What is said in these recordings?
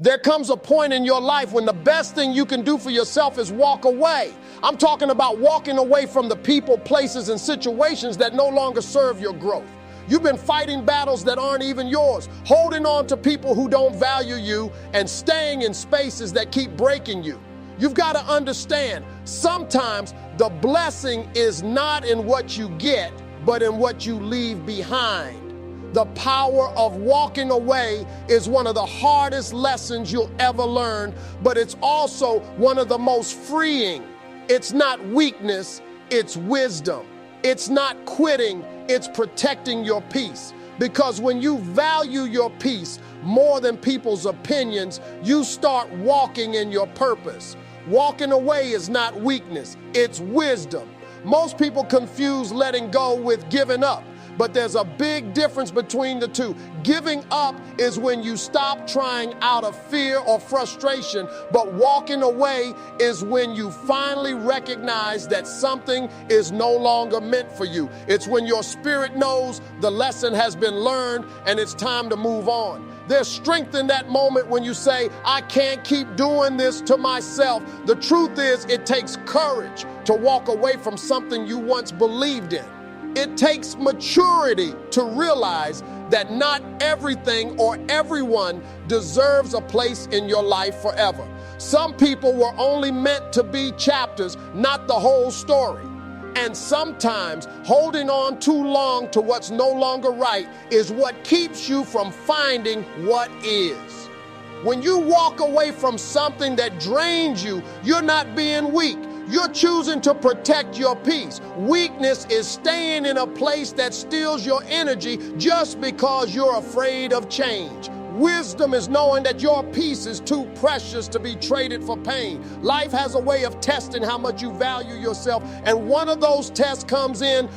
There comes a point in your life when the best thing you can do for yourself is walk away. I'm talking about walking away from the people, places, and situations that no longer serve your growth. You've been fighting battles that aren't even yours, holding on to people who don't value you, and staying in spaces that keep breaking you. You've got to understand, sometimes the blessing is not in what you get, but in what you leave behind. The power of walking away is one of the hardest lessons you'll ever learn, but it's also one of the most freeing. It's not weakness, it's wisdom. It's not quitting, it's protecting your peace. Because when you value your peace more than people's opinions, you start walking in your purpose. Walking away is not weakness, it's wisdom. Most people confuse letting go with giving up, but there's a big difference between the two. Giving up is when you stop trying out of fear or frustration, but walking away is when you finally recognize that something is no longer meant for you. It's when your spirit knows the lesson has been learned and it's time to move on. There's strength in that moment when you say, I can't keep doing this to myself. The truth is, it takes courage to walk away from something you once believed in. It takes maturity to realize that not everything or everyone deserves a place in your life forever. Some people were only meant to be chapters, not the whole story. And sometimes holding on too long to what's no longer right is what keeps you from finding what is. When you walk away from something that drains you, you're not being weak. You're choosing to protect your peace. Weakness is staying in a place that steals your energy just because you're afraid of change. Wisdom is knowing that your peace is too precious to be traded for pain. Life has a way of testing how much you value yourself, and one of those tests comes in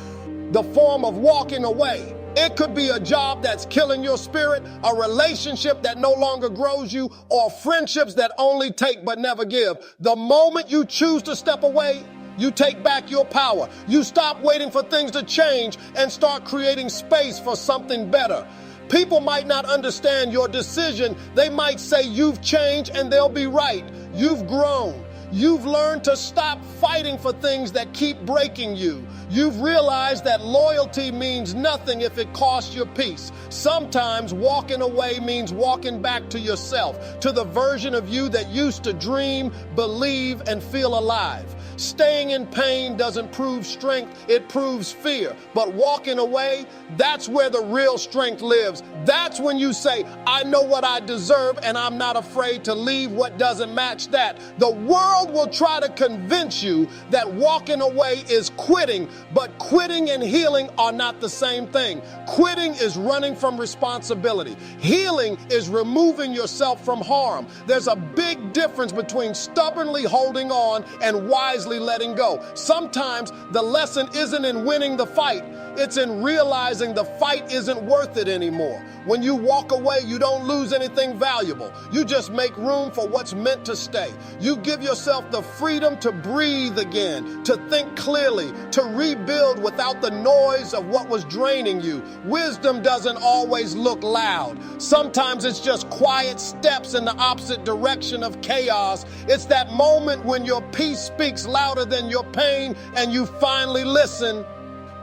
the form of walking away. It could be a job that's killing your spirit, a relationship that no longer grows you, or friendships that only take but never give. The moment you choose to step away, you take back your power. You stop waiting for things to change and start creating space for something better. People might not understand your decision. They might say you've changed, and they'll be right. You've grown. You've learned to stop fighting for things that keep breaking you. You've realized that loyalty means nothing if it costs your peace. Sometimes walking away means walking back to yourself, to the version of you that used to dream, believe, and feel alive. Staying in pain doesn't prove strength, it proves fear. But walking away, that's where the real strength lives. That's when you say, I know what I deserve and I'm not afraid to leave what doesn't match that. The world will try to convince you that walking away is quitting, but quitting and healing are not the same thing. Quitting is running from responsibility. Healing is removing yourself from harm. There's a big difference between stubbornly holding on and wisely letting go. Sometimes the lesson isn't in winning the fight, it's in realizing the fight isn't worth it anymore. When you walk away, you don't lose anything valuable. You just make room for what's meant to stay. You give yourself the freedom to breathe again, to think clearly, to rebuild without the noise of what was draining you. Wisdom doesn't always look loud. Sometimes it's just quiet steps in the opposite direction of chaos. It's that moment when your peace speaks louder than your pain and you finally listen.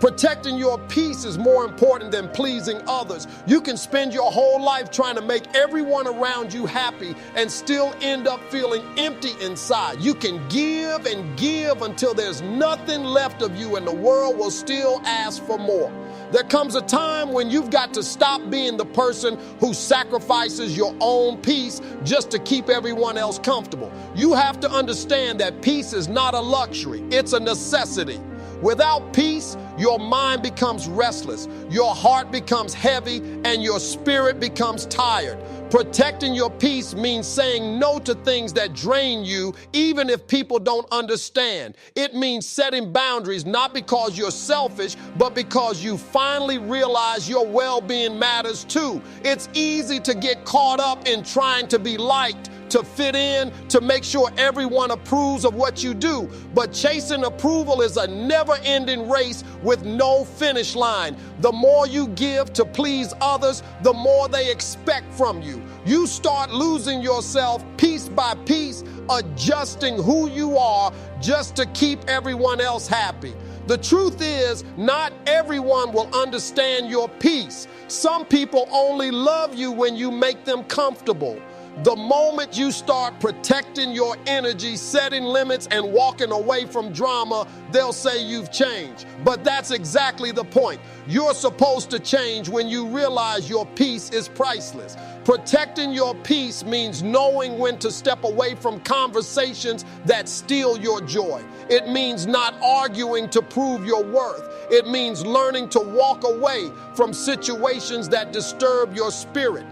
Protecting your peace is more important than pleasing others. You can spend your whole life trying to make everyone around you happy and still end up feeling empty inside. You can give and give until there's nothing left of you and the world will still ask for more. There comes a time when you've got to stop being the person who sacrifices your own peace just to keep everyone else comfortable. You have to understand that peace is not a luxury, it's a necessity. Without peace, your mind becomes restless, your heart becomes heavy, and your spirit becomes tired. Protecting your peace means saying no to things that drain you, even if people don't understand. It means setting boundaries, not because you're selfish, but because you finally realize your well-being matters too. It's easy to get caught up in trying to be liked, to fit in, to make sure everyone approves of what you do. But chasing approval is a never-ending race with no finish line. The more you give to please others, the more they expect from you. You start losing yourself piece by piece, adjusting who you are just to keep everyone else happy. The truth is, not everyone will understand your peace. Some people only love you when you make them comfortable. The moment you start protecting your energy, setting limits, and walking away from drama, they'll say you've changed. But that's exactly the point. You're supposed to change when you realize your peace is priceless. Protecting your peace means knowing when to step away from conversations that steal your joy. It means not arguing to prove your worth. It means learning to walk away from situations that disturb your spirit.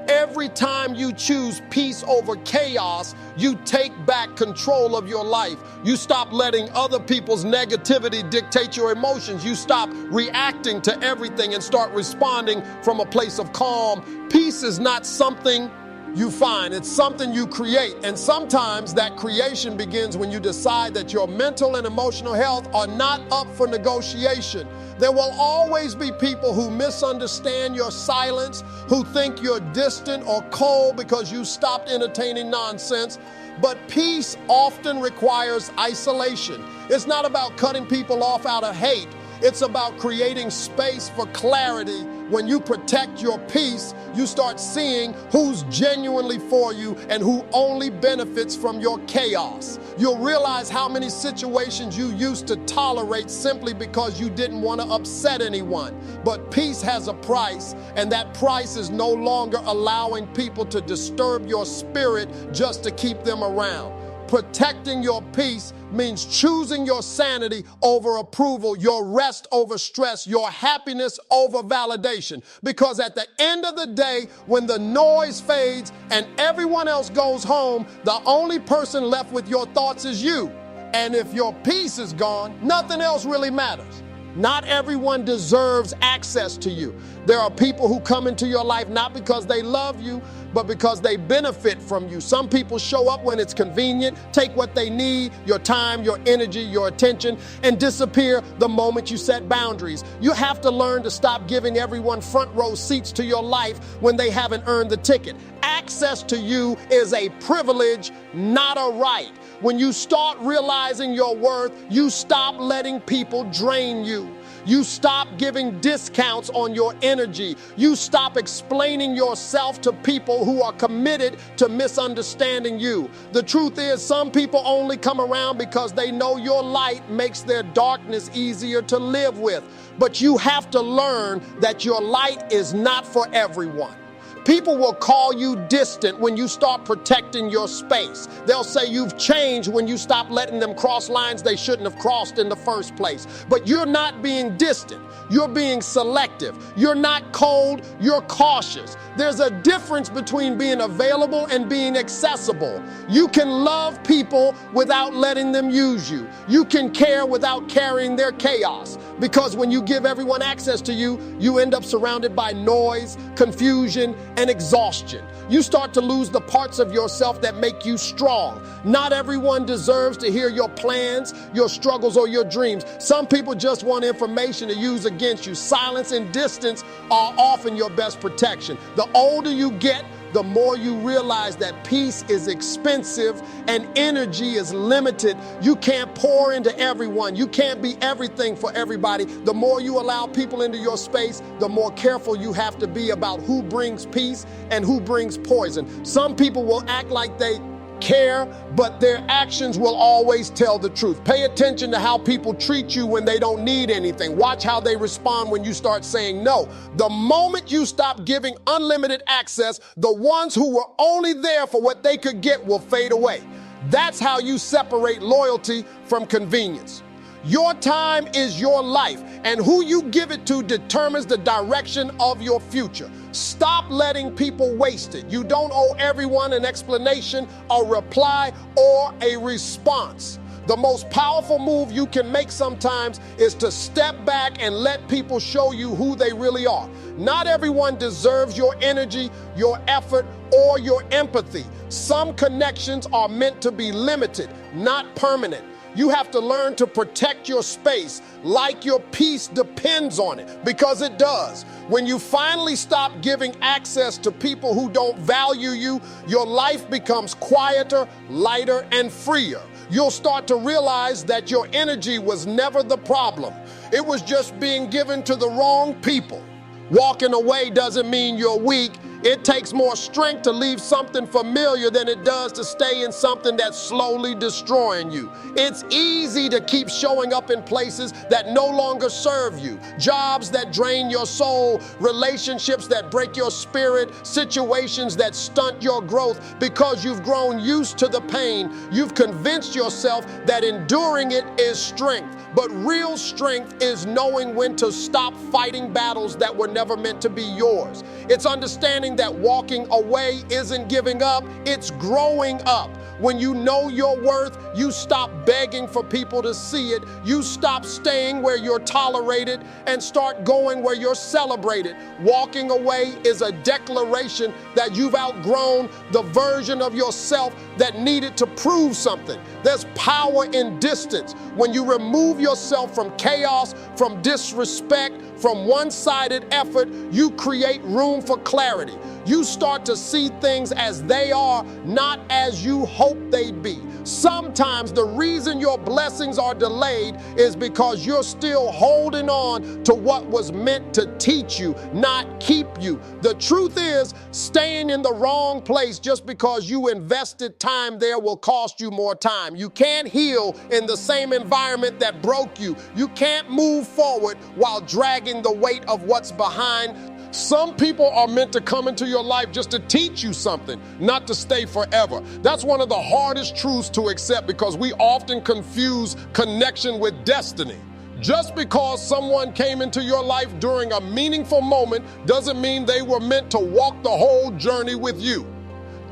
Every time you choose peace over chaos, you take back control of your life. You stop letting other people's negativity dictate your emotions. You stop reacting to everything and start responding from a place of calm. Peace is not something you find, it's something you create. And sometimes that creation begins when you decide that your mental and emotional health are not up for negotiation. There will always be people who misunderstand your silence, who think you're distant or cold because you stopped entertaining nonsense. But peace often requires isolation. It's not about cutting people off out of hate. It's about creating space for clarity. When you protect your peace, you start seeing who's genuinely for you and who only benefits from your chaos. You'll realize how many situations you used to tolerate simply because you didn't want to upset anyone. But peace has a price, and that price is no longer allowing people to disturb your spirit just to keep them around. Protecting your peace means choosing your sanity over approval, your rest over stress, your happiness over validation. Because at the end of the day, when the noise fades and everyone else goes home, the only person left with your thoughts is you. And if your peace is gone, nothing else really matters. Not everyone deserves access to you. There are people who come into your life not because they love you, but because they benefit from you. Some people show up when it's convenient, take what they need, your time, your energy, your attention, and disappear the moment you set boundaries. You have to learn to stop giving everyone front row seats to your life when they haven't earned the ticket. Access to you is a privilege, not a right. When you start realizing your worth, you stop letting people drain you. You stop giving discounts on your energy. You stop explaining yourself to people who are committed to misunderstanding you. The truth is, some people only come around because they know your light makes their darkness easier to live with. But you have to learn that your light is not for everyone. People will call you distant when you start protecting your space. They'll say you've changed when you stop letting them cross lines they shouldn't have crossed in the first place. But you're not being distant. You're being selective. You're not cold. You're cautious. There's a difference between being available and being accessible. You can love people without letting them use you. You can care without carrying their chaos. Because when you give everyone access to you, you end up surrounded by noise, confusion, and exhaustion. You start to lose the parts of yourself that make you strong. Not everyone deserves to hear your plans, your struggles, or your dreams. Some people just want information to use against you. Silence and distance are often your best protection. The older you get, the more you realize that peace is expensive and energy is limited. You can't pour into everyone. You can't be everything for everybody. The more you allow people into your space, the more careful you have to be about who brings peace and who brings poison. Some people will act like they care, but their actions will always tell the truth. Pay attention to how people treat you when they don't need anything. Watch how they respond when you start saying no. The moment you stop giving unlimited access, the ones who were only there for what they could get will fade away. That's how you separate loyalty from convenience. Your time is your life, and who you give it to determines the direction of your future. Stop letting people waste it. You don't owe everyone an explanation, a reply, or a response. The most powerful move you can make sometimes is to step back and let people show you who they really are. Not everyone deserves your energy, your effort, or your empathy. Some connections are meant to be limited, not permanent. You have to learn to protect your space like your peace depends on it, because it does. When you finally stop giving access to people who don't value you, your life becomes quieter, lighter, and freer. You'll start to realize that your energy was never the problem. It was just being given to the wrong people. Walking away doesn't mean you're weak. It takes more strength to leave something familiar than it does to stay in something that's slowly destroying you. It's easy to keep showing up in places that no longer serve you, jobs that drain your soul, relationships that break your spirit, situations that stunt your growth because you've grown used to the pain. You've convinced yourself that enduring it is strength, but real strength is knowing when to stop fighting battles that were never meant to be yours. It's understanding that walking away isn't giving up, it's growing up. When you know your worth, you stop begging for people to see it. You stop staying where you're tolerated and start going where you're celebrated. Walking away is a declaration that you've outgrown the version of yourself that needed to prove something. There's power in distance. When you remove yourself from chaos, from disrespect, from one-sided effort, you create room for clarity. You start to see things as they are, not as you hope they'd be. Sometimes the reason your blessings are delayed is because you're still holding on to what was meant to teach you, not keep you. The truth is, staying in the wrong place just because you invested time there will cost you more time. You can't heal in the same environment that broke you. You can't move forward while dragging the weight of what's behind. Some people are meant to come into your life just to teach you something, not to stay forever. That's one of the hardest truths to accept because we often confuse connection with destiny. Just because someone came into your life during a meaningful moment doesn't mean they were meant to walk the whole journey with you.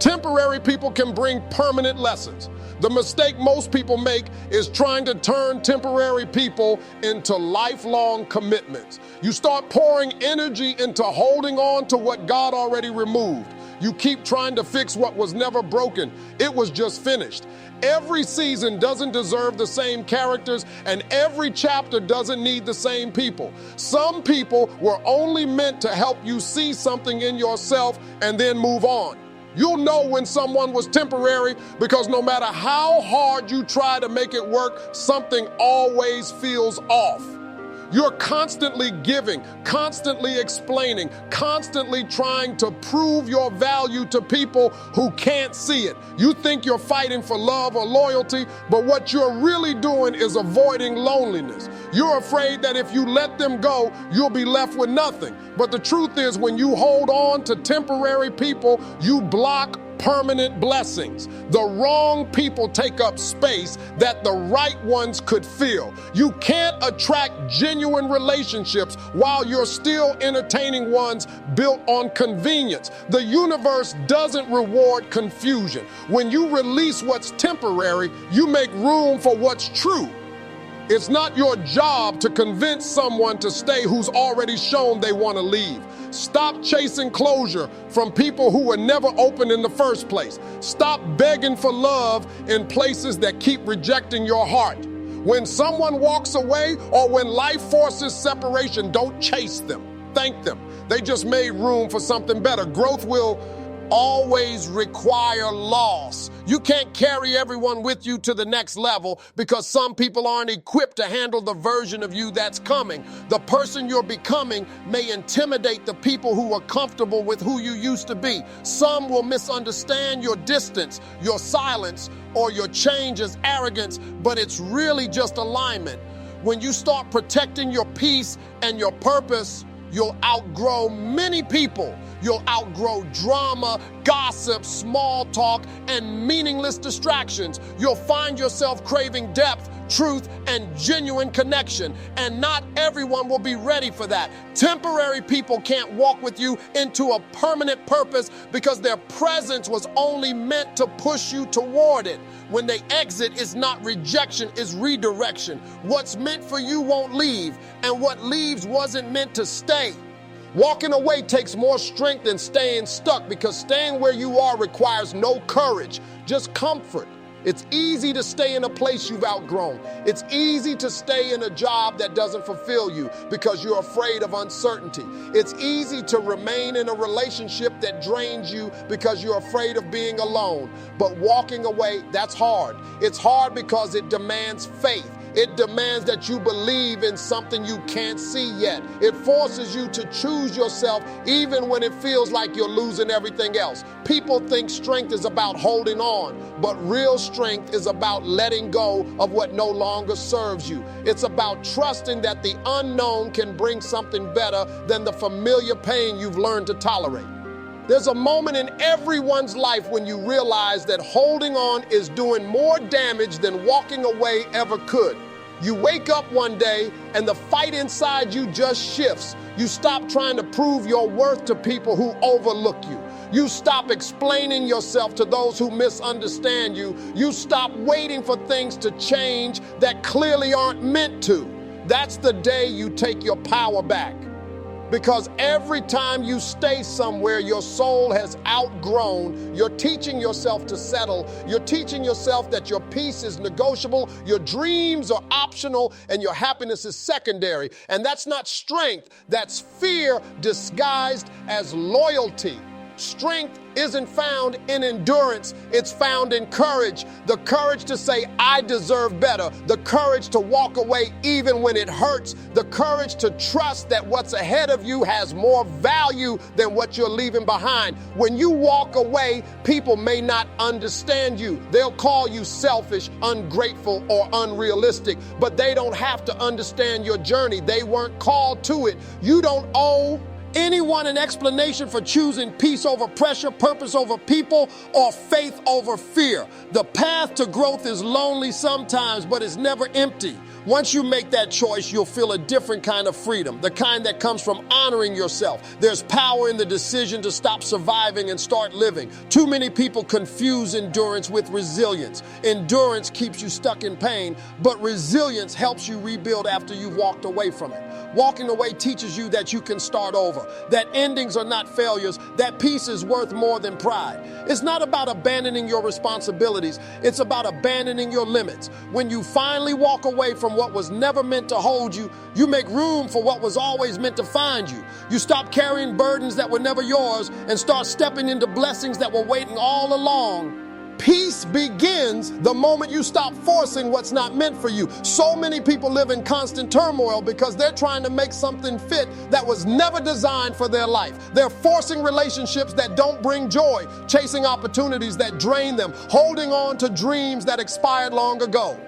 Temporary people can bring permanent lessons. The mistake most people make is trying to turn temporary people into lifelong commitments. You start pouring energy into holding on to what God already removed. You keep trying to fix what was never broken. It was just finished. Every season doesn't deserve the same characters, and every chapter doesn't need the same people. Some people were only meant to help you see something in yourself and then move on. You'll know when someone was temporary because no matter how hard you try to make it work, something always feels off. You're constantly giving, constantly explaining, constantly trying to prove your value to people who can't see it. You think you're fighting for love or loyalty, but what you're really doing is avoiding loneliness. You're afraid that if you let them go, you'll be left with nothing. But the truth is, when you hold on to temporary people, you block permanent blessings. The wrong people take up space that the right ones could fill. You can't attract genuine relationships while you're still entertaining ones built on convenience. The universe doesn't reward confusion. When you release what's temporary, you make room for what's true. It's not your job to convince someone to stay who's already shown they want to leave. Stop chasing closure from people who were never open in the first place. Stop begging for love in places that keep rejecting your heart. When someone walks away or when life forces separation, don't chase them. Thank them. They just made room for something better. Growth will always require loss. You can't carry everyone with you to the next level because some people aren't equipped to handle the version of you that's coming. The person you're becoming may intimidate the people who are comfortable with who you used to be. Some will misunderstand your distance, your silence, or your change as arrogance, but it's really just alignment. When you start protecting your peace and your purpose, you'll outgrow many people. You'll outgrow drama, gossip, small talk, and meaningless distractions. You'll find yourself craving depth, truth, and genuine connection. And not everyone will be ready for that. Temporary people can't walk with you into a permanent purpose because their presence was only meant to push you toward it. When they exit, it's not rejection, it's redirection. What's meant for you won't leave, and what leaves wasn't meant to stay. Walking away takes more strength than staying stuck because staying where you are requires no courage, just comfort. It's easy to stay in a place you've outgrown. It's easy to stay in a job that doesn't fulfill you because you're afraid of uncertainty. It's easy to remain in a relationship that drains you because you're afraid of being alone. But walking away, that's hard. It's hard because it demands faith. It demands that you believe in something you can't see yet. It forces you to choose yourself even when it feels like you're losing everything else. People think strength is about holding on, but real strength is about letting go of what no longer serves you. It's about trusting that the unknown can bring something better than the familiar pain you've learned to tolerate. There's a moment in everyone's life when you realize that holding on is doing more damage than walking away ever could. You wake up one day and the fight inside you just shifts. You stop trying to prove your worth to people who overlook you. You stop explaining yourself to those who misunderstand you. You stop waiting for things to change that clearly aren't meant to. That's the day you take your power back. Because every time you stay somewhere your soul has outgrown, you're teaching yourself to settle. You're teaching yourself that your peace is negotiable, your dreams are optional, and your happiness is secondary. And that's not strength, that's fear disguised as loyalty. Strength isn't found in endurance, it's found in courage. The courage to say, I deserve better. The courage to walk away even when it hurts. The courage to trust that what's ahead of you has more value than what you're leaving behind. When you walk away, people may not understand you. They'll call you selfish, ungrateful, or unrealistic, but they don't have to understand your journey. They weren't called to it. You don't owe anyone an explanation for choosing peace over pressure, purpose over people, or faith over fear. The path to growth is lonely sometimes, but it's never empty. Once you make that choice, you'll feel a different kind of freedom, the kind that comes from honoring yourself. There's power in the decision to stop surviving and start living. Too many people confuse endurance with resilience. Endurance keeps you stuck in pain, but resilience helps you rebuild after you've walked away from it. Walking away teaches you that you can start over, that endings are not failures, that peace is worth more than pride. It's not about abandoning your responsibilities, it's about abandoning your limits. When you finally walk away from what was never meant to hold you, you make room for what was always meant to find you. You stop carrying burdens that were never yours and start stepping into blessings that were waiting all along. Peace begins the moment you stop forcing what's not meant for you. So many people live in constant turmoil because they're trying to make something fit that was never designed for their life. They're forcing relationships that don't bring joy, chasing opportunities that drain them, holding on to dreams that expired long ago.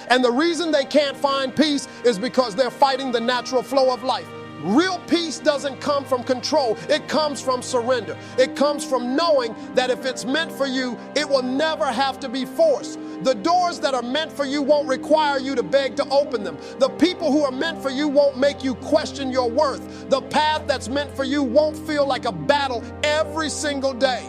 And the reason they can't find peace is because they're fighting the natural flow of life. Real peace doesn't come from control. It comes from surrender. It comes from knowing that if it's meant for you, it will never have to be forced. The doors that are meant for you won't require you to beg to open them. The people who are meant for you won't make you question your worth. The path that's meant for you won't feel like a battle every single day.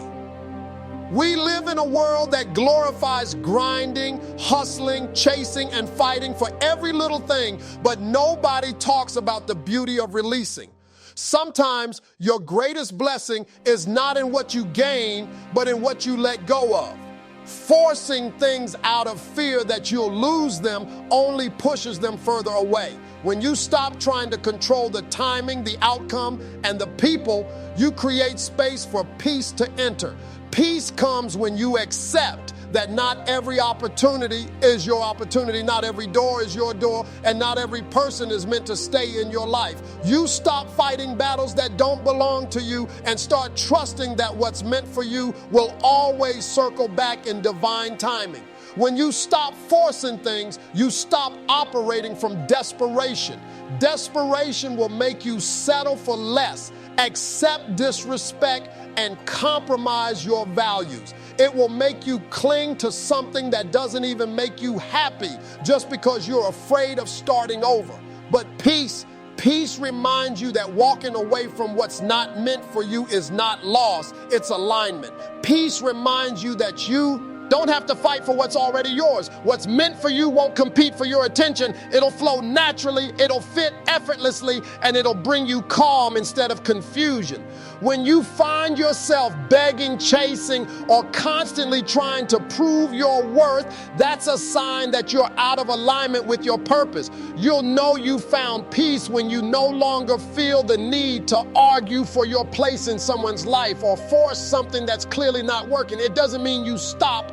We live in a world that glorifies grinding, hustling, chasing, and fighting for every little thing, but nobody talks about the beauty of releasing. Sometimes your greatest blessing is not in what you gain, but in what you let go of. Forcing things out of fear that you'll lose them only pushes them further away. When you stop trying to control the timing, the outcome, and the people, you create space for peace to enter. Peace comes when you accept that not every opportunity is your opportunity, not every door is your door, and not every person is meant to stay in your life. You stop fighting battles that don't belong to you and start trusting that what's meant for you will always circle back in divine timing. When you stop forcing things, you stop operating from desperation. Desperation will make you settle for less, accept disrespect, and compromise your values. It will make you cling to something that doesn't even make you happy just because you're afraid of starting over. But peace reminds you that walking away from what's not meant for you is not loss, it's alignment. Peace reminds you that you Don't have to fight for what's already yours. What's meant for you won't compete for your attention. It'll flow naturally, it'll fit effortlessly, and it'll bring you calm instead of confusion. When you find yourself begging, chasing, or constantly trying to prove your worth, that's a sign that you're out of alignment with your purpose. You'll know you found peace when you no longer feel the need to argue for your place in someone's life or force something that's clearly not working. It doesn't mean you stop.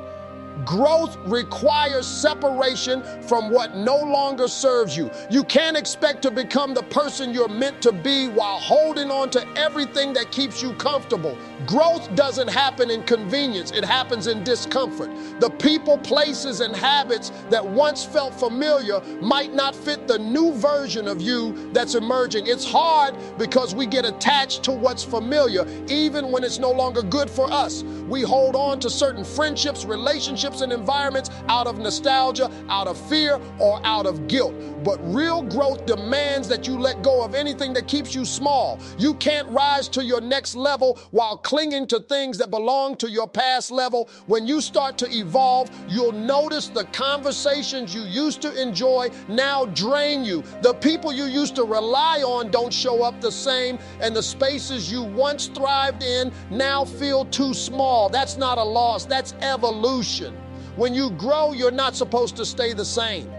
Growth requires separation from what no longer serves you. You can't expect to become the person you're meant to be while holding on to everything that keeps you comfortable. Growth doesn't happen in convenience, it happens in discomfort. The people, places, and habits that once felt familiar might not fit the new version of you that's emerging. It's hard because we get attached to what's familiar, even when it's no longer good for us. We hold on to certain friendships, relationships, and environments out of nostalgia, out of fear, or out of guilt. But real growth demands that you let go of anything that keeps you small. You can't rise to your next level while clinging to things that belong to your past level. When you start to evolve, you'll notice the conversations you used to enjoy now drain you. The people you used to rely on don't show up the same, and the spaces you once thrived in now feel too small. That's not a loss, that's evolution. When you grow, you're not supposed to stay the same.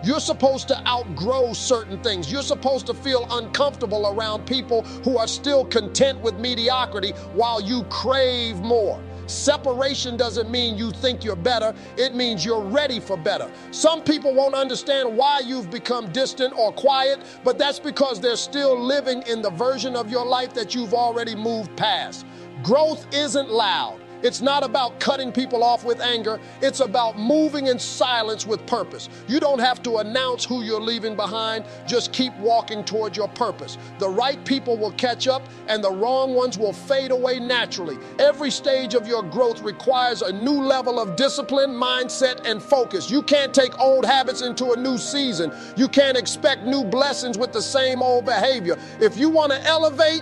You're supposed to outgrow certain things. You're supposed to feel uncomfortable around people who are still content with mediocrity while you crave more. Separation doesn't mean you think you're better. It means you're ready for better. Some people won't understand why you've become distant or quiet, but that's because they're still living in the version of your life that you've already moved past. Growth isn't loud. It's not about cutting people off with anger. It's about moving in silence with purpose. You don't have to announce who you're leaving behind. Just keep walking toward your purpose. The right people will catch up and the wrong ones will fade away naturally. Every stage of your growth requires a new level of discipline, mindset, and focus. You can't take old habits into a new season. You can't expect new blessings with the same old behavior. If you want to elevate,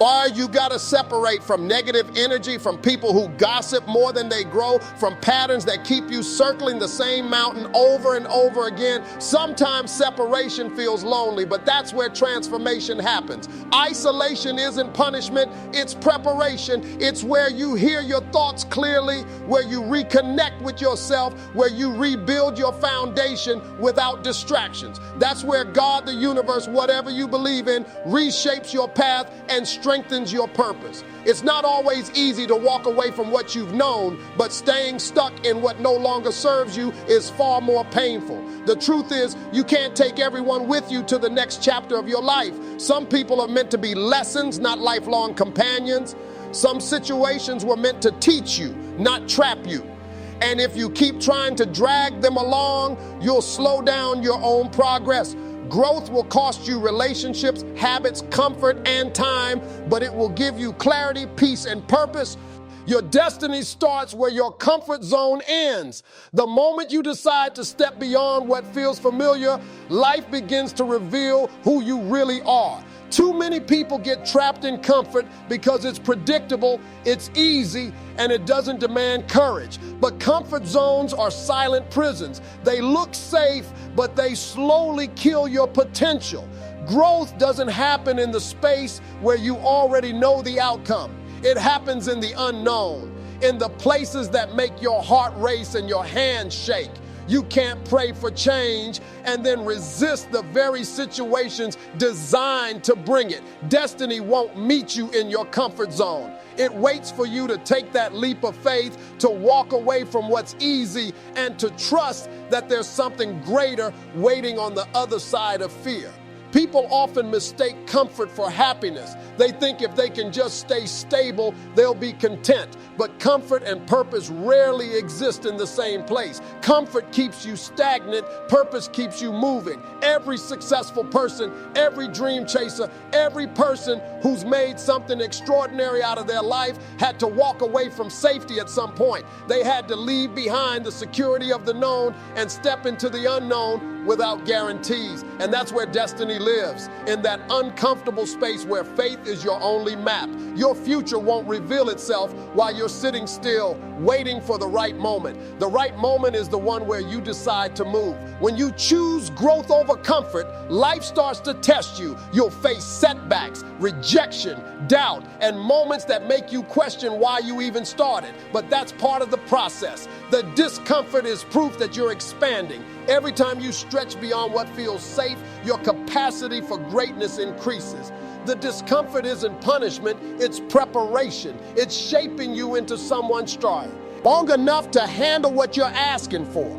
or you gotta separate from negative energy, from people who gossip more than they grow, from patterns that keep you circling the same mountain over and over again. Sometimes separation feels lonely, but that's where transformation happens. Isolation isn't punishment, it's preparation. It's where you hear your thoughts clearly, where you reconnect with yourself, where you rebuild your foundation without distractions. That's where God, the universe, whatever you believe in, reshapes your path and strengthens your purpose. It's not always easy to walk away from what you've known, but staying stuck in what no longer serves you is far more painful. The truth is, you can't take everyone with you to the next chapter of your life. Some people are meant to be lessons, not lifelong companions. Some situations were meant to teach you, not trap you. And if you keep trying to drag them along, you'll slow down your own progress. Growth will cost you relationships, habits, comfort, and time, but it will give you clarity, peace, and purpose. Your destiny starts where your comfort zone ends. The moment you decide to step beyond what feels familiar, life begins to reveal who you really are. Too many people get trapped in comfort because it's predictable, it's easy, and it doesn't demand courage. But comfort zones are silent prisons. They look safe, but they slowly kill your potential. Growth doesn't happen in the space where you already know the outcome. It happens in the unknown, in the places that make your heart race and your hands shake. You can't pray for change and then resist the very situations designed to bring it. Destiny won't meet you in your comfort zone. It waits for you to take that leap of faith, to walk away from what's easy, and to trust that there's something greater waiting on the other side of fear. People often mistake comfort for happiness. They think if they can just stay stable, they'll be content. But comfort and purpose rarely exist in the same place. Comfort keeps you stagnant, purpose keeps you moving. Every successful person, every dream chaser, every person who's made something extraordinary out of their life had to walk away from safety at some point. They had to leave behind the security of the known and step into the unknown, without guarantees. And that's where destiny lives, in that uncomfortable space where faith is your only map. Your future won't reveal itself while you're sitting still, waiting for the right moment. The right moment is the one where you decide to move. When you choose growth over comfort, life starts to test you. You'll face setbacks, rejection, doubt, and moments that make you question why you even started. But that's part of the process. The discomfort is proof that you're expanding. Every time you stretch beyond what feels safe, your capacity for greatness increases. The discomfort isn't punishment, it's preparation. It's shaping you into someone strong, long enough to handle what you're asking for.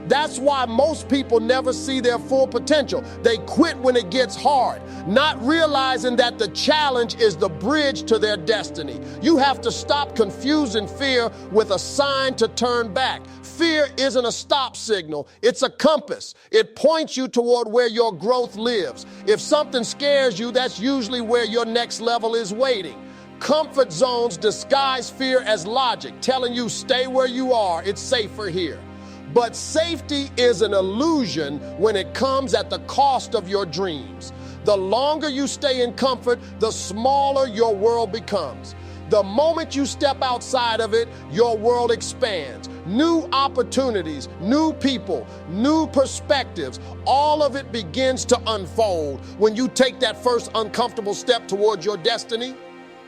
That's why most people never see their full potential. They quit when it gets hard, not realizing that the challenge is the bridge to their destiny. You have to stop confusing fear with a sign to turn back. Fear isn't a stop signal, it's a compass. It points you toward where your growth lives. If something scares you, that's usually where your next level is waiting. Comfort zones disguise fear as logic, telling you stay where you are, it's safer here. But safety is an illusion when it comes at the cost of your dreams. The longer you stay in comfort, the smaller your world becomes. The moment you step outside of it, your world expands. New opportunities, new people, new perspectives, all of it begins to unfold when you take that first uncomfortable step towards your destiny.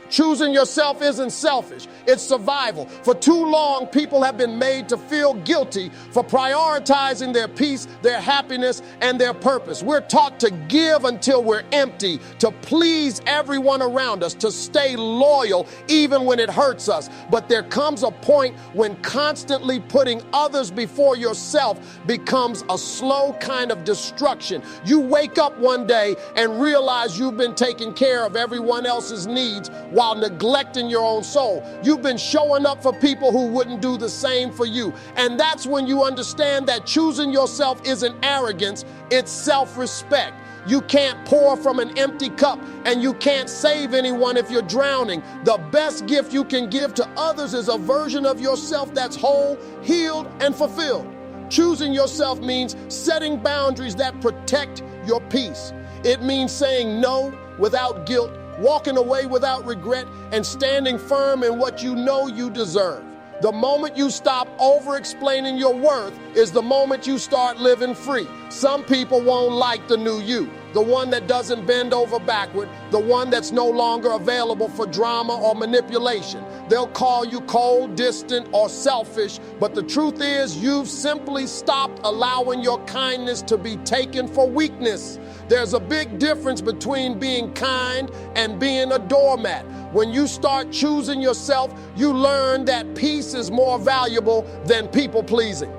Choosing yourself isn't selfish, it's survival. For too long, people have been made to feel guilty for prioritizing their peace, their happiness, and their purpose. We're taught to give until we're empty, to please everyone around us, to stay loyal even when it hurts us. But there comes a point when constantly putting others before yourself becomes a slow kind of destruction. You wake up one day and realize you've been taking care of everyone else's needs while neglecting your own soul. You've been showing up for people who wouldn't do the same for you. And that's when you understand that choosing yourself isn't arrogance, it's self-respect. You can't pour from an empty cup, and you can't save anyone if you're drowning. The best gift you can give to others is a version of yourself that's whole, healed, and fulfilled. Choosing yourself means setting boundaries that protect your peace. It means saying no without guilt, walking away without regret, and standing firm in what you know you deserve. The moment you stop over-explaining your worth is the moment you start living free. Some people won't like the new you, the one that doesn't bend over backward, the one that's no longer available for drama or manipulation. They'll call you cold, distant, or selfish, but the truth is you've simply stopped allowing your kindness to be taken for weakness. There's a big difference between being kind and being a doormat. When you start choosing yourself, you learn that peace is more valuable than people-pleasing.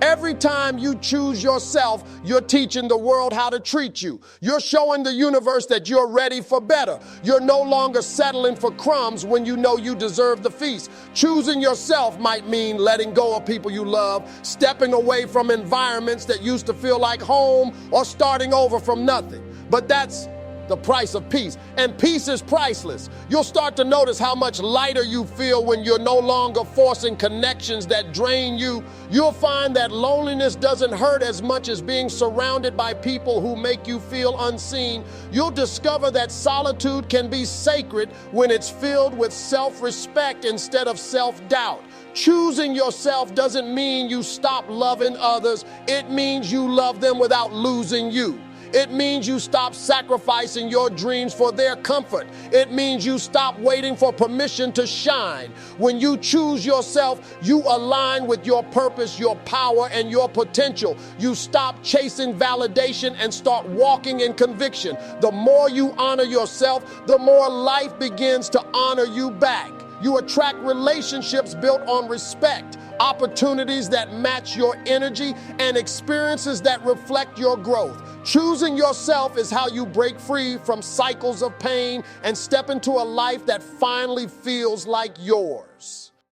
Every time you choose yourself, you're teaching the world how to treat you. You're showing the universe that you're ready for better. You're no longer settling for crumbs when you know you deserve the feast. Choosing yourself might mean letting go of people you love, stepping away from environments that used to feel like home, or starting over from nothing. But that's the price of peace. And peace is priceless. You'll start to notice how much lighter you feel when you're no longer forcing connections that drain you. You'll find that loneliness doesn't hurt as much as being surrounded by people who make you feel unseen. You'll discover that solitude can be sacred when it's filled with self-respect instead of self-doubt. Choosing yourself doesn't mean you stop loving others. It means you love them without losing you. It means you stop sacrificing your dreams for their comfort. It means you stop waiting for permission to shine. When you choose yourself, you align with your purpose, your power, and your potential. You stop chasing validation and start walking in conviction. The more you honor yourself, the more life begins to honor you back. You attract relationships built on respect, opportunities that match your energy, and experiences that reflect your growth. Choosing yourself is how you break free from cycles of pain and step into a life that finally feels like yours.